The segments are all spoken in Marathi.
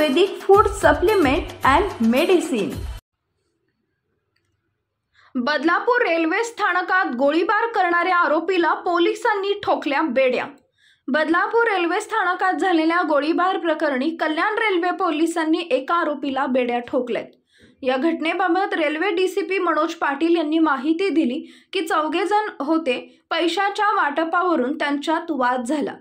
Ayurvedic food supplement and medicine. Badlapur railway स्थानकात गोळीबार करणाऱ्या आरोपीला पोलिसांनी ठोकल्या बेड्या। बदलापूर रेल्वे स्थानकात झालेल्या गोळीबार प्रकरणी कल्याण रेल्वे पोलिसांनी एका आरोपीला बेड्या ठोकल्यात। या घटनेबाबत रेल्वे डीसीपी मनोज पाटील यांनी माहिती दिली की चौघेजण होते। पैशाच्या वाटपावरून त्यांच्यात वाद झाला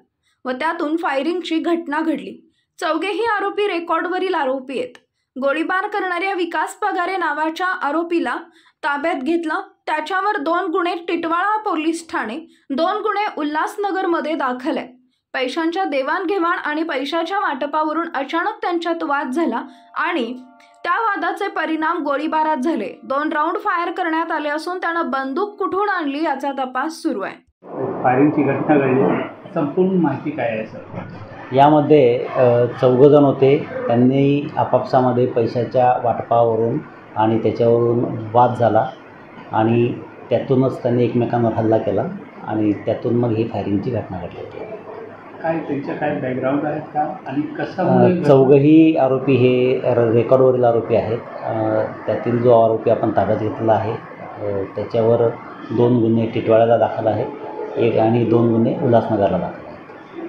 व त्यातून फायरिंगची घटना घडली। चौघेही आरोपी रेकॉर्डवरील आरोपी आहेत। गोळीबार करणाऱ्या विकास पगारे नावाच्या आरोपीला ताब्यात घेतलं। त्याच्यावर 2 गुन्हे टिटवाळा पोलीस ठाणे, 2 गुन्हे उल्हासनगरमध्ये दाखल आहेत। पैशांच्या देवाणघेवाण आणि पैशाच्या वाटपावरून अचानक त्यांच्यात वाद झाला आणि त्या वादाचे परिणाम गोळीबारात झाले। 2 राऊंड फायर करण्यात आले असून त्यानं बंदूक कुठून आणली याचा तपास सुरू आहे। फायरिंगची घटना घडली, संपूर्ण माहिती काय आहे सर? यामध्ये 4 जण होते। त्यांनी आपापसामध्ये पैशाच्या वाटपावरून आणि त्याच्यावरून वाद झाला आणि त्यातूनच त्यांनी एकमेकांवर हल्ला केला आणि त्यातून मग ही फायरिंगची घटना घडली। काय त्यांच्या काय बॅकग्राऊंड आहेत का आणि कसं? चौघही आरोपी हे रेकॉर्डवरील आरोपी आहेत। त्यातील जो आरोपी आपण ताब्यात घेतलेला आहे त्याच्यावर 2 गुन्हे टिटवाळ्याला दाखल आहेत, एक आणि 2 गुन्हे उल्हासनगरला दाखल आहेत।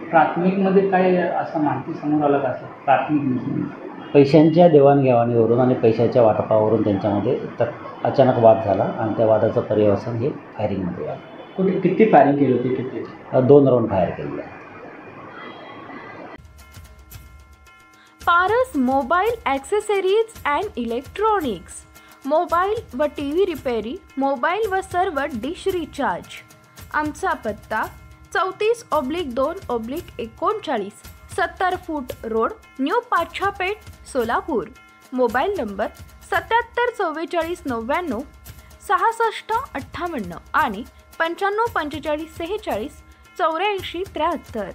प्राथमिकमध्ये काय असं माहिती समोर आलं का? प्राथमिक पैशांच्या देवाणघेवाणीवरून आणि पैशाच्या वाटपावरून त्यांच्यामध्ये अचानक वाद झाला आणि त्या वादाचं पर्यवसन हे फायरिंगमध्ये आलं। कुठे किती फायरिंग केली होती? किती? 2 राऊंड फायर केले आहे। Paras mobile accessories and electronics, mobile व टीव्ही रिपेरी, मोबाईल व सर्व डिश रिचार्ज। आमचा पत्ता 34/2/39, 70 फूट road, new Pachhapeth, Solapur. Mobile number 774499 6658 आणि 954546 8473।